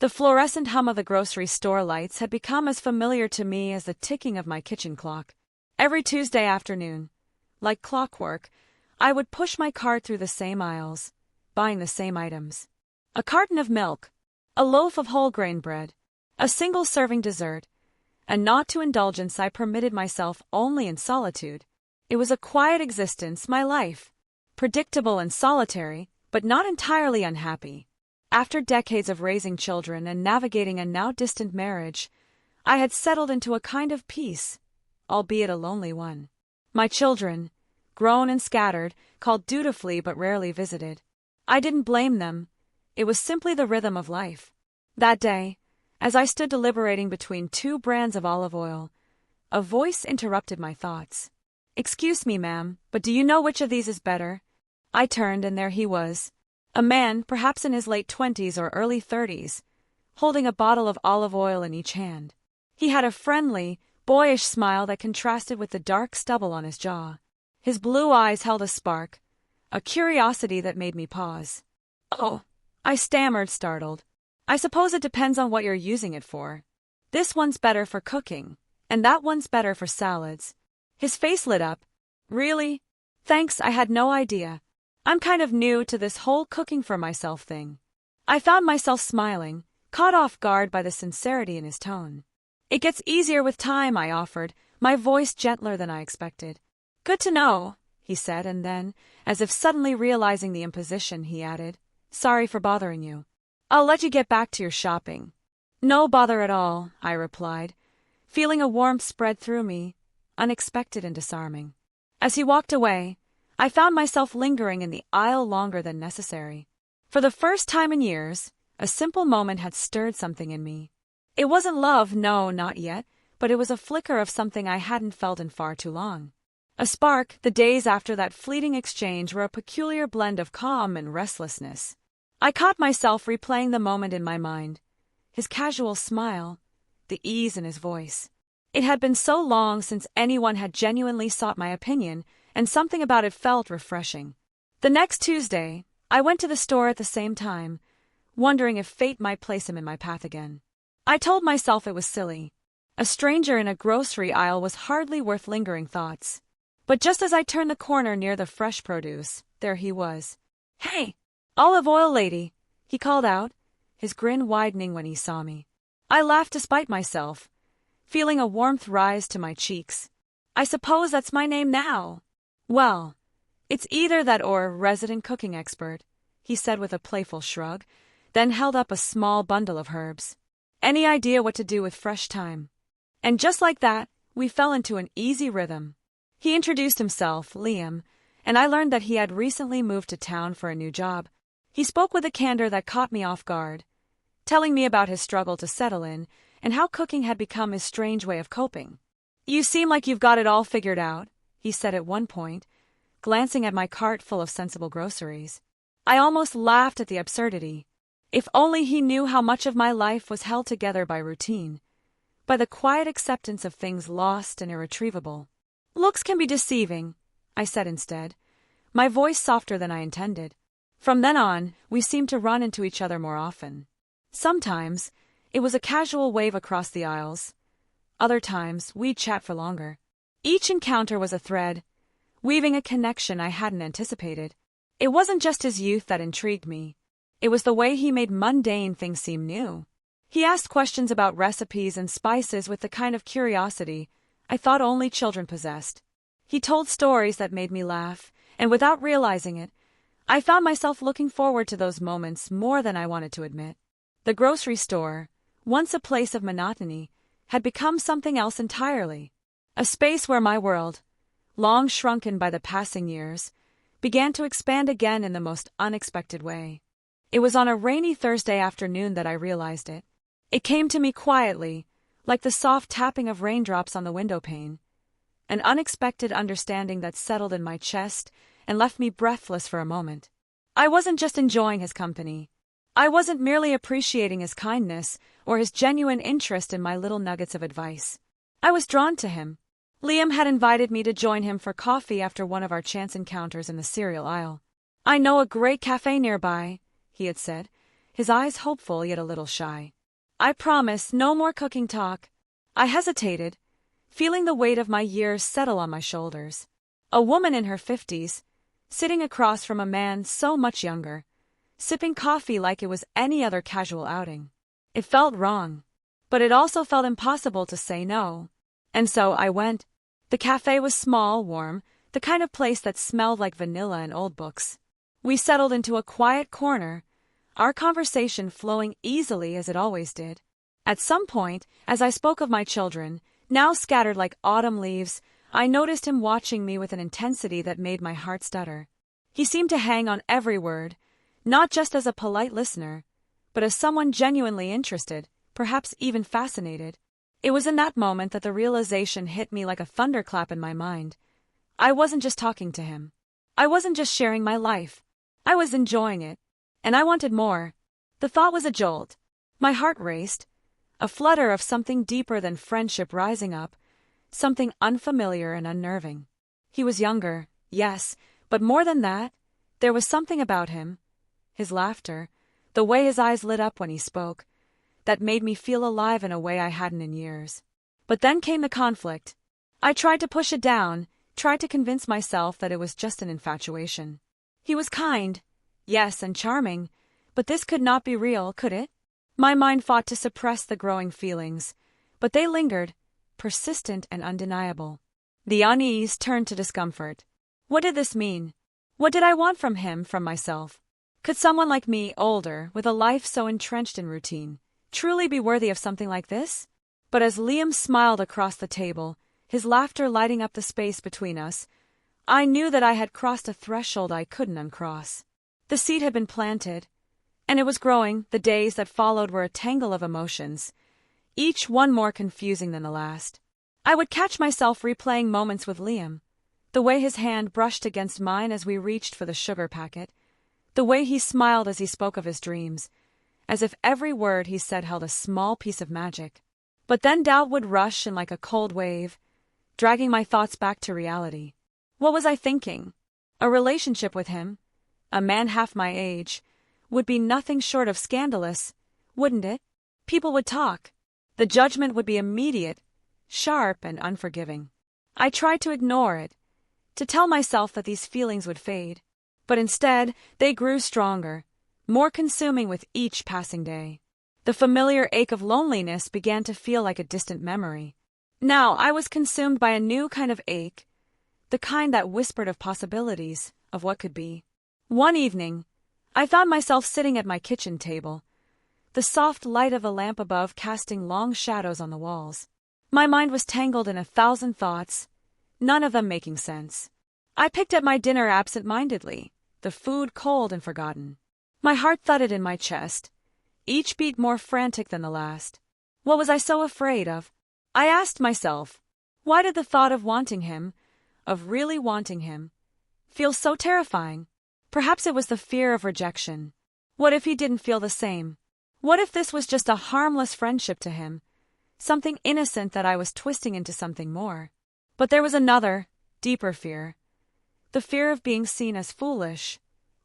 The fluorescent hum of the grocery store lights had become as familiar to me as the ticking of my kitchen clock. Every Tuesday afternoon, like clockwork, I would push my cart through the same aisles, buying the same items. A carton of milk, a loaf of whole grain bread, a single serving dessert, and not to indulgence I permitted myself only in solitude. It was a quiet existence, my life. Predictable and solitary, but not entirely unhappy. After decades of raising children and navigating a now distant marriage, I had settled into a kind of peace, albeit a lonely one. My children, grown and scattered, called dutifully but rarely visited. I didn't blame them. It was simply the rhythm of life. That day, as I stood deliberating between two brands of olive oil, a voice interrupted my thoughts. "Excuse me, ma'am, but do you know which of these is better?" I turned, and there he was. A man, perhaps in his late 20s or early 30s, holding a bottle of olive oil in each hand. He had a friendly, boyish smile that contrasted with the dark stubble on his jaw. His blue eyes held a spark, a curiosity that made me pause. "Oh," I stammered, startled. "I suppose it depends on what you're using it for. This one's better for cooking, and that one's better for salads." His face lit up. "Really? Thanks, I had no idea. I'm kind of new to this whole cooking for myself thing." I found myself smiling, caught off guard by the sincerity in his tone. "It gets easier with time," I offered, my voice gentler than I expected. "Good to know," he said, and then, as if suddenly realizing the imposition, he added, "Sorry for bothering you. I'll let you get back to your shopping." "No bother at all," I replied, feeling a warmth spread through me, unexpected and disarming. As he walked away, I found myself lingering in the aisle longer than necessary. For the first time in years, a simple moment had stirred something in me. It wasn't love, no, not yet, but it was a flicker of something I hadn't felt in far too long. A spark. The days after that fleeting exchange were a peculiar blend of calm and restlessness. I caught myself replaying the moment in my mind. His casual smile, the ease in his voice. It had been so long since anyone had genuinely sought my opinion, and something about it felt refreshing. The next Tuesday, I went to the store at the same time, wondering if fate might place him in my path again. I told myself it was silly. A stranger in a grocery aisle was hardly worth lingering thoughts. But just as I turned the corner near the fresh produce, there he was. "Hey, olive oil lady," he called out, his grin widening when he saw me. I laughed despite myself, feeling a warmth rise to my cheeks. "I suppose that's my name now." "Well, it's either that or resident cooking expert," he said with a playful shrug, then held up a small bundle of herbs. "Any idea what to do with fresh thyme?" And just like that, we fell into an easy rhythm. He introduced himself, Liam, and I learned that he had recently moved to town for a new job. He spoke with a candor that caught me off guard, telling me about his struggle to settle in and how cooking had become his strange way of coping. "You seem like you've got it all figured out," he said at one point, glancing at my cart full of sensible groceries. I almost laughed at the absurdity. If only he knew how much of my life was held together by routine, by the quiet acceptance of things lost and irretrievable. "Looks can be deceiving," I said instead, my voice softer than I intended. From then on, we seemed to run into each other more often. Sometimes, it was a casual wave across the aisles. Other times, we'd chat for longer. Each encounter was a thread, weaving a connection I hadn't anticipated. It wasn't just his youth that intrigued me. It was the way he made mundane things seem new. He asked questions about recipes and spices with the kind of curiosity I thought only children possessed. He told stories that made me laugh, and without realizing it, I found myself looking forward to those moments more than I wanted to admit. The grocery store, once a place of monotony, had become something else entirely. A space where my world, long shrunken by the passing years, began to expand again in the most unexpected way. It was on a rainy Thursday afternoon that I realized it. It came to me quietly, like the soft tapping of raindrops on the windowpane, an unexpected understanding that settled in my chest and left me breathless for a moment. I wasn't just enjoying his company. I wasn't merely appreciating his kindness or his genuine interest in my little nuggets of advice. I was drawn to him. Liam had invited me to join him for coffee after one of our chance encounters in the cereal aisle. "I know a great cafe nearby," he had said, his eyes hopeful yet a little shy. "I promise, no more cooking talk." I hesitated, feeling the weight of my years settle on my shoulders. A woman in her 50s, sitting across from a man so much younger, sipping coffee like it was any other casual outing. It felt wrong, but it also felt impossible to say no. And so I went. The cafe was small, warm, the kind of place that smelled like vanilla and old books. We settled into a quiet corner, our conversation flowing easily as it always did. At some point, as I spoke of my children, now scattered like autumn leaves, I noticed him watching me with an intensity that made my heart stutter. He seemed to hang on every word, not just as a polite listener, but as someone genuinely interested, perhaps even fascinated. It was in that moment that the realization hit me like a thunderclap in my mind. I wasn't just talking to him. I wasn't just sharing my life. I was enjoying it. And I wanted more. The thought was a jolt. My heart raced, a flutter of something deeper than friendship rising up, something unfamiliar and unnerving. He was younger, yes, but more than that, there was something about him, his laughter, the way his eyes lit up when he spoke, that made me feel alive in a way I hadn't in years. But then came the conflict. I tried to push it down, tried to convince myself that it was just an infatuation. He was kind, yes, and charming, but this could not be real, could it? My mind fought to suppress the growing feelings, but they lingered, persistent and undeniable. The unease turned to discomfort. What did this mean? What did I want from him, from myself? Could someone like me, older, with a life so entrenched in routine, truly be worthy of something like this? But as Liam smiled across the table, his laughter lighting up the space between us, I knew that I had crossed a threshold I couldn't uncross. The seed had been planted, and it was growing. The days that followed were a tangle of emotions, each one more confusing than the last. I would catch myself replaying moments with Liam, the way his hand brushed against mine as we reached for the sugar packet, the way he smiled as he spoke of his dreams, as if every word he said held a small piece of magic. But then doubt would rush in like a cold wave, dragging my thoughts back to reality. What was I thinking? A relationship with him, a man half my age, would be nothing short of scandalous, wouldn't it? People would talk. The judgment would be immediate, sharp and unforgiving. I tried to ignore it, to tell myself that these feelings would fade. But instead, they grew stronger, more consuming with each passing day. The familiar ache of loneliness began to feel like a distant memory. Now I was consumed by a new kind of ache, the kind that whispered of possibilities, of what could be. One evening, I found myself sitting at my kitchen table, the soft light of the lamp above casting long shadows on the walls. My mind was tangled in 1,000 thoughts, none of them making sense. I picked at my dinner absent-mindedly, the food cold and forgotten. My heart thudded in my chest, each beat more frantic than the last. What was I so afraid of? I asked myself, why did the thought of wanting him, of really wanting him, feel so terrifying? Perhaps it was the fear of rejection. What if he didn't feel the same? What if this was just a harmless friendship to him, something innocent that I was twisting into something more? But there was another, deeper fear. The fear of being seen as foolish,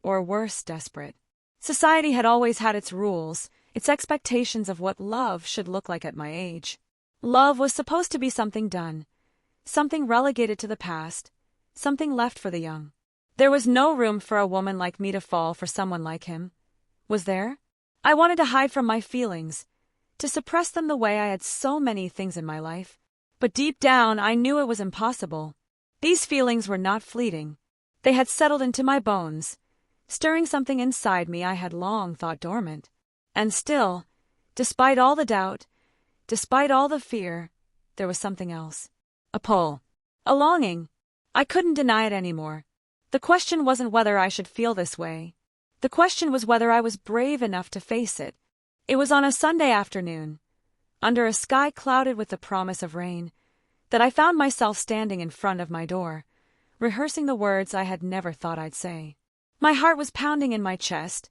or worse, desperate. Society had always had its rules, its expectations of what love should look like at my age. Love was supposed to be something done, something relegated to the past, something left for the young. There was no room for a woman like me to fall for someone like him. Was there? I wanted to hide from my feelings, to suppress them the way I had so many things in my life. But deep down, I knew it was impossible. These feelings were not fleeting. They had settled into my bones, stirring something inside me I had long thought dormant. And still, despite all the doubt, despite all the fear, there was something else. A pull. A longing. I couldn't deny it anymore. The question wasn't whether I should feel this way. The question was whether I was brave enough to face it. It was on a Sunday afternoon, under a sky clouded with the promise of rain, that I found myself standing in front of my door, rehearsing the words I had never thought I'd say. My heart was pounding in my chest,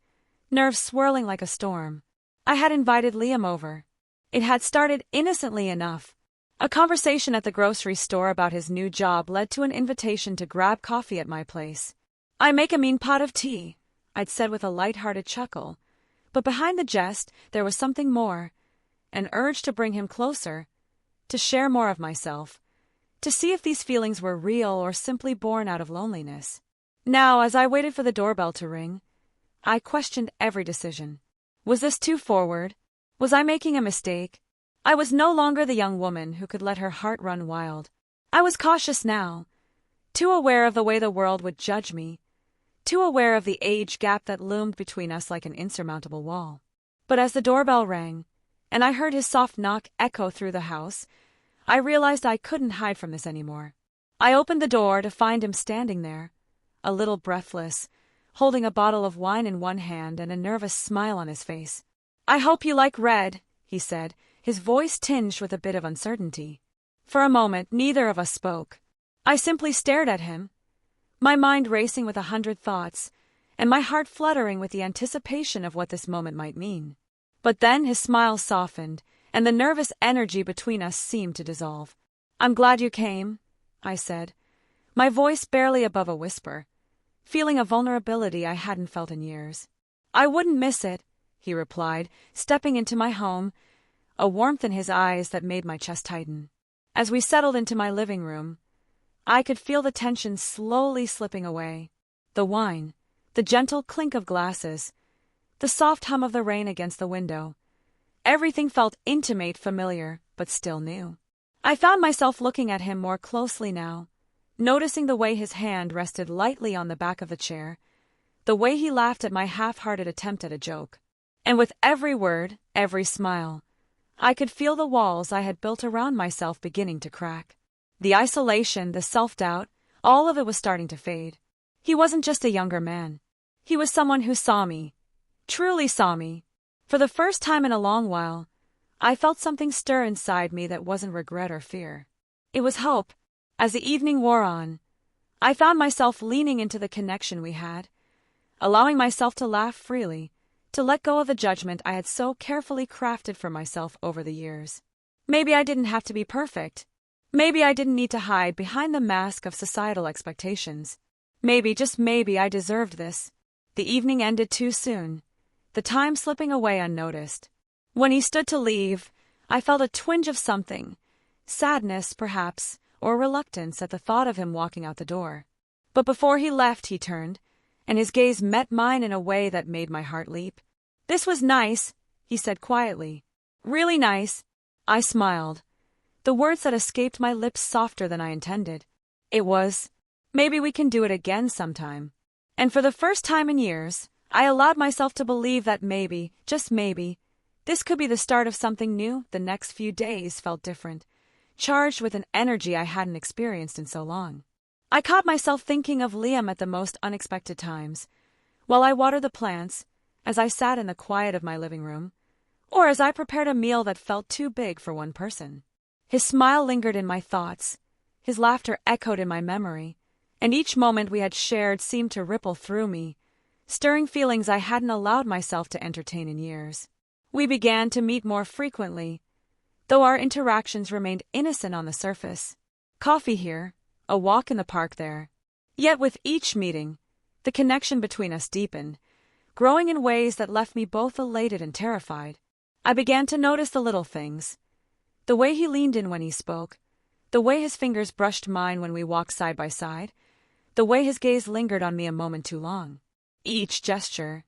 nerves swirling like a storm. I had invited Liam over. It had started innocently enough. A conversation at the grocery store about his new job led to an invitation to grab coffee at my place. "I make a mean pot of tea," I'd said with a light-hearted chuckle, But behind the jest, there was something more, an urge to bring him closer, to share more of myself, to see if these feelings were real or simply born out of loneliness. Now, as I waited for the doorbell to ring, I questioned every decision. Was this too forward? Was I making a mistake? I was no longer the young woman who could let her heart run wild. I was cautious now, too aware of the way the world would judge me, too aware of the age gap that loomed between us like an insurmountable wall. But as the doorbell rang, and I heard his soft knock echo through the house, I realized I couldn't hide from this anymore. I opened the door to find him standing there, a little breathless, holding a bottle of wine in one hand and a nervous smile on his face. "I hope you like red," he said, his voice tinged with a bit of uncertainty. For a moment, neither of us spoke. I simply stared at him, my mind racing with 100 thoughts, and my heart fluttering with the anticipation of what this moment might mean. But then his smile softened, and the nervous energy between us seemed to dissolve. "I'm glad you came," I said, my voice barely above a whisper, feeling a vulnerability I hadn't felt in years. "I wouldn't miss it," he replied, stepping into my home, a warmth in his eyes that made my chest tighten. As we settled into my living room, I could feel the tension slowly slipping away. The wine, the gentle clink of glasses, the soft hum of the rain against the window. Everything felt intimate, familiar, but still new. I found myself looking at him more closely now, noticing the way his hand rested lightly on the back of the chair, the way he laughed at my half-hearted attempt at a joke. And with every word, every smile, I could feel the walls I had built around myself beginning to crack. The isolation, the self-doubt, all of it was starting to fade. He wasn't just a younger man. He was someone who saw me, truly saw me. For the first time in a long while, I felt something stir inside me that wasn't regret or fear. It was hope. As the evening wore on, I found myself leaning into the connection we had, allowing myself to laugh freely, to let go of the judgment I had so carefully crafted for myself over the years. Maybe I didn't have to be perfect. Maybe I didn't need to hide behind the mask of societal expectations. Maybe, just maybe, I deserved this. The evening ended too soon, the time slipping away unnoticed. When he stood to leave, I felt a twinge of something, sadness perhaps, or reluctance at the thought of him walking out the door. But before he left, he turned, and his gaze met mine in a way that made my heart leap. "This was nice," he said quietly. "Really nice." I smiled, the words that escaped my lips softer than I intended. It was, "Maybe we can do it again sometime." And for the first time in years, I allowed myself to believe that maybe, just maybe, this could be the start of something new. The next few days felt different, charged with an energy I hadn't experienced in so long. I caught myself thinking of Liam at the most unexpected times, while I watered the plants, as I sat in the quiet of my living room, or as I prepared a meal that felt too big for one person. His smile lingered in my thoughts, his laughter echoed in my memory, and each moment we had shared seemed to ripple through me, stirring feelings I hadn't allowed myself to entertain in years. We began to meet more frequently, though our interactions remained innocent on the surface. Coffee here, a walk in the park there. Yet with each meeting, the connection between us deepened, growing in ways that left me both elated and terrified. I began to notice the little things. The way he leaned in when he spoke, the way his fingers brushed mine when we walked side by side, the way his gaze lingered on me a moment too long. Each gesture,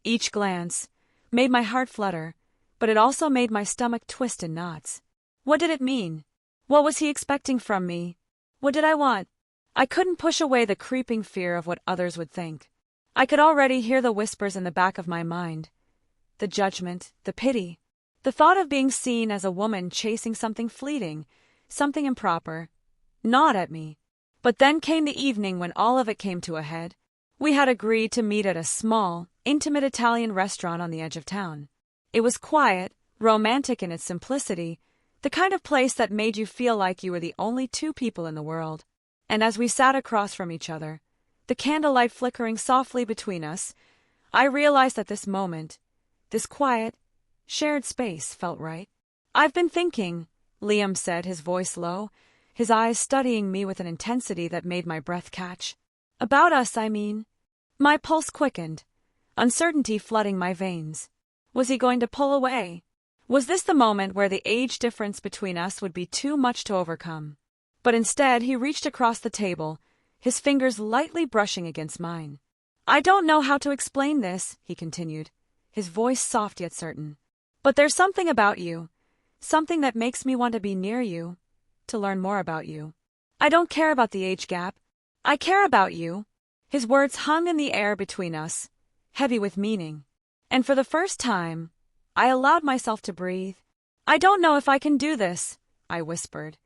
each glance, made my heart flutter, but it also made my stomach twist in knots. What did it mean? What was he expecting from me? What did I want? I couldn't push away the creeping fear of what others would think. I could already hear the whispers in the back of my mind. The judgment, the pity. The thought of being seen as a woman chasing something fleeting, something improper, gnawed at me. But then came the evening when all of it came to a head. We had agreed to meet at a small, intimate Italian restaurant on the edge of town. It was quiet, romantic in its simplicity, the kind of place that made you feel like you were the only two people in the world. And as we sat across from each other, the candlelight flickering softly between us, I realized that this moment, this quiet, shared space felt right. "I've been thinking," Liam said, his voice low, his eyes studying me with an intensity that made my breath catch. "About us, I mean." My pulse quickened, uncertainty flooding my veins. Was he going to pull away? Was this the moment where the age difference between us would be too much to overcome? But instead, he reached across the table, his fingers lightly brushing against mine. "I don't know how to explain this," he continued, his voice soft yet certain. "But there's something about you, something that makes me want to be near you, to learn more about you. I don't care about the age gap. I care about you." His words hung in the air between us, heavy with meaning. And for the first time, I allowed myself to breathe. "I don't know if I can do this," I whispered,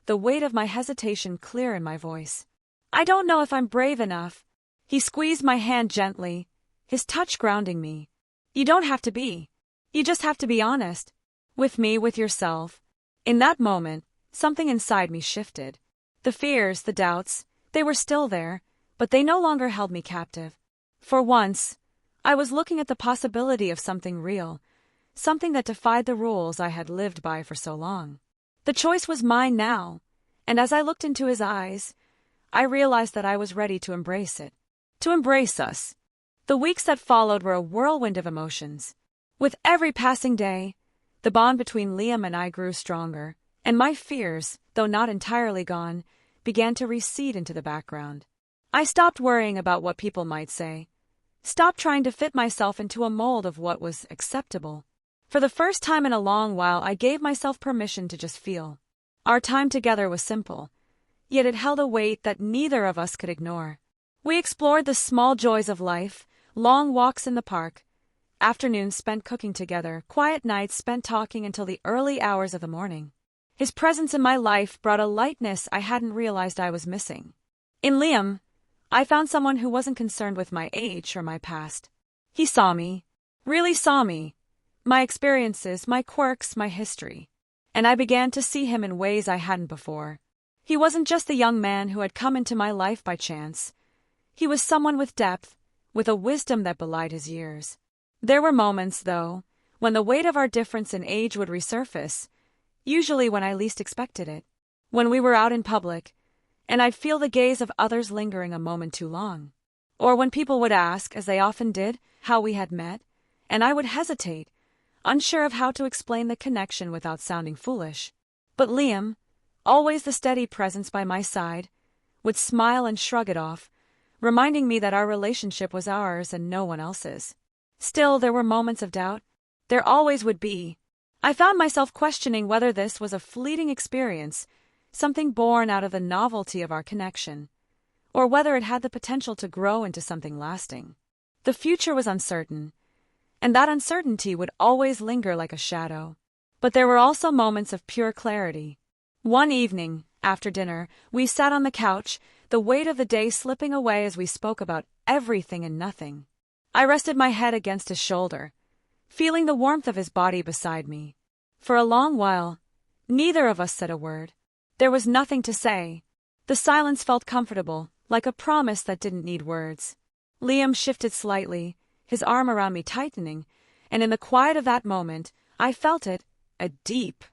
the weight of my hesitation clear in my voice. "I don't know if I'm brave enough." He squeezed my hand gently, his touch grounding me. "You don't have to be. You just have to be honest. With me, with yourself." In that moment, something inside me shifted. The fears, the doubts, they were still there, but they no longer held me captive. For once, I was looking at the possibility of something real, something that defied the rules I had lived by for so long. The choice was mine now, and as I looked into his eyes, I realized that I was ready to embrace it. To embrace us. The weeks that followed were a whirlwind of emotions. With every passing day, the bond between Liam and I grew stronger, and my fears, though not entirely gone, began to recede into the background. I stopped worrying about what people might say, stopped trying to fit myself into a mold of what was acceptable. For the first time in a long while, I gave myself permission to just feel. Our time together was simple, yet it held a weight that neither of us could ignore. We explored the small joys of life, long walks in the park, afternoons spent cooking together, quiet nights spent talking until the early hours of the morning. His presence in my life brought a lightness I hadn't realized I was missing. In Liam, I found someone who wasn't concerned with my age or my past. He saw me, really saw me, my experiences, my quirks, my history. And I began to see him in ways I hadn't before. He wasn't just the young man who had come into my life by chance. He was someone with depth, with a wisdom that belied his years. There were moments, though, when the weight of our difference in age would resurface, usually when I least expected it. When we were out in public, and I'd feel the gaze of others lingering a moment too long. Or when people would ask, as they often did, how we had met, and I would hesitate, unsure of how to explain the connection without sounding foolish. But Liam, always the steady presence by my side, would smile and shrug it off, reminding me that our relationship was ours and no one else's. Still, there were moments of doubt. There always would be. I found myself questioning whether this was a fleeting experience, something born out of the novelty of our connection, or whether it had the potential to grow into something lasting. The future was uncertain, and that uncertainty would always linger like a shadow. But there were also moments of pure clarity. One evening, after dinner, we sat on the couch, the weight of the day slipping away as we spoke about everything and nothing. I rested my head against his shoulder, feeling the warmth of his body beside me. For a long while, neither of us said a word. There was nothing to say. The silence felt comfortable, like a promise that didn't need words. Liam shifted slightly, his arm around me tightening, and in the quiet of that moment, I felt it, a deep,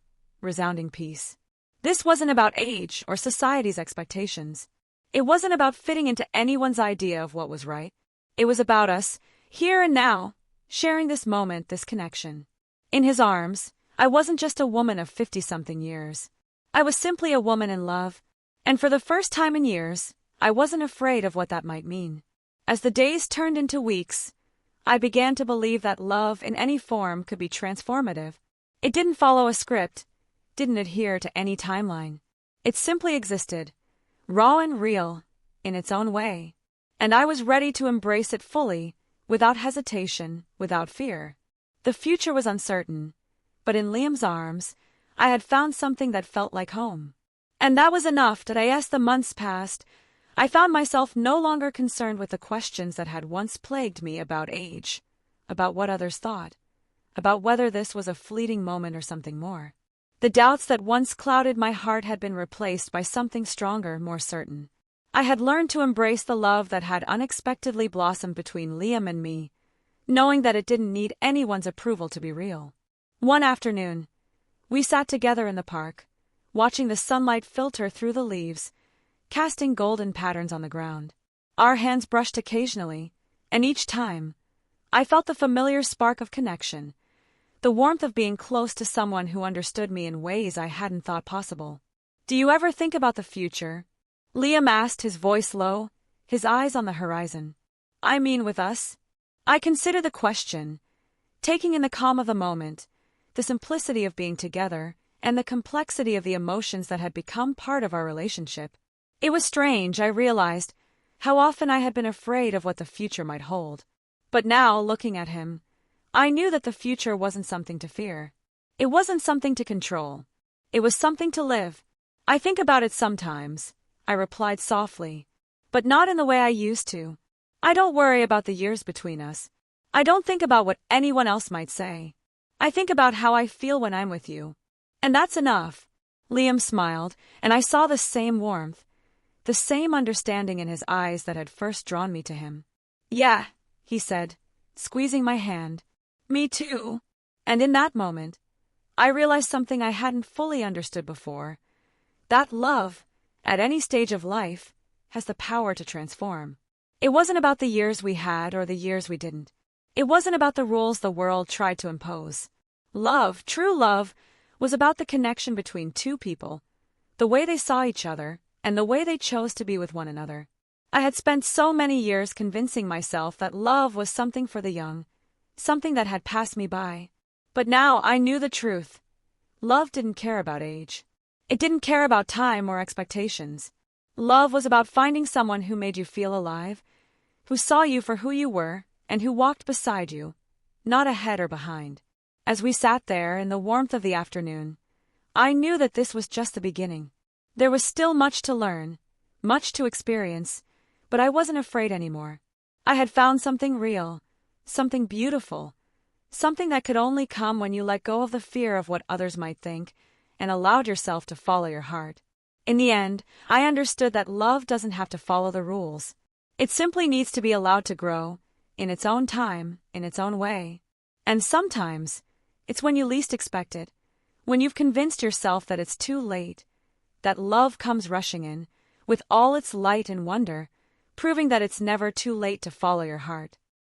resounding peace. This wasn't about age or society's expectations. It wasn't about fitting into anyone's idea of what was right. It was about us, here and now, sharing this moment, this connection. In his arms, I wasn't just a woman of 50-something years. I was simply a woman in love, and for the first time in years, I wasn't afraid of what that might mean. As the days turned into weeks, I began to believe that love in any form could be transformative. It didn't follow a script, didn't adhere to any timeline. It simply existed, raw and real, in its own way. And I was ready to embrace it fully, without hesitation, without fear. The future was uncertain, but in Liam's arms, I had found something that felt like home. And that was enough. As the months passed, I found myself no longer concerned with the questions that had once plagued me about age, about what others thought, about whether this was a fleeting moment or something more. The doubts that once clouded my heart had been replaced by something stronger, more certain. I had learned to embrace the love that had unexpectedly blossomed between Liam and me, knowing that it didn't need anyone's approval to be real. One afternoon, we sat together in the park, watching the sunlight filter through the leaves, casting golden patterns on the ground. Our hands brushed occasionally, and each time, I felt the familiar spark of connection, the warmth of being close to someone who understood me in ways I hadn't thought possible. "Do you ever think about the future?" Liam asked, his voice low, his eyes on the horizon. "I mean with us?" I considered the question, taking in the calm of the moment, the simplicity of being together, and the complexity of the emotions that had become part of our relationship. It was strange, I realized, how often I had been afraid of what the future might hold. But now, looking at him, I knew that the future wasn't something to fear. It wasn't something to control. It was something to live. "I think about it sometimes," I replied softly, "but not in the way I used to. I don't worry about the years between us. I don't think about what anyone else might say. I think about how I feel when I'm with you. And that's enough." Liam smiled, and I saw the same warmth, the same understanding in his eyes that had first drawn me to him. "Yeah," he said, squeezing my hand. "Me too." And in that moment, I realized something I hadn't fully understood before, that love, at any stage of life, has the power to transform. It wasn't about the years we had or the years we didn't. It wasn't about the rules the world tried to impose. Love, true love, was about the connection between two people, the way they saw each other, and the way they chose to be with one another. I had spent so many years convincing myself that love was something for the young, something that had passed me by. But now I knew the truth. Love didn't care about age. It didn't care about time or expectations. Love was about finding someone who made you feel alive, who saw you for who you were, and who walked beside you, not ahead or behind. As we sat there in the warmth of the afternoon, I knew that this was just the beginning. There was still much to learn, much to experience, but I wasn't afraid anymore. I had found something real, something beautiful, something that could only come when you let go of the fear of what others might think and allowed yourself to follow your heart. In the end, I understood that love doesn't have to follow the rules. It simply needs to be allowed to grow, in its own time, in its own way. And sometimes, it's when you least expect it, when you've convinced yourself that it's too late, that love comes rushing in, with all its light and wonder, proving that it's never too late to follow your heart.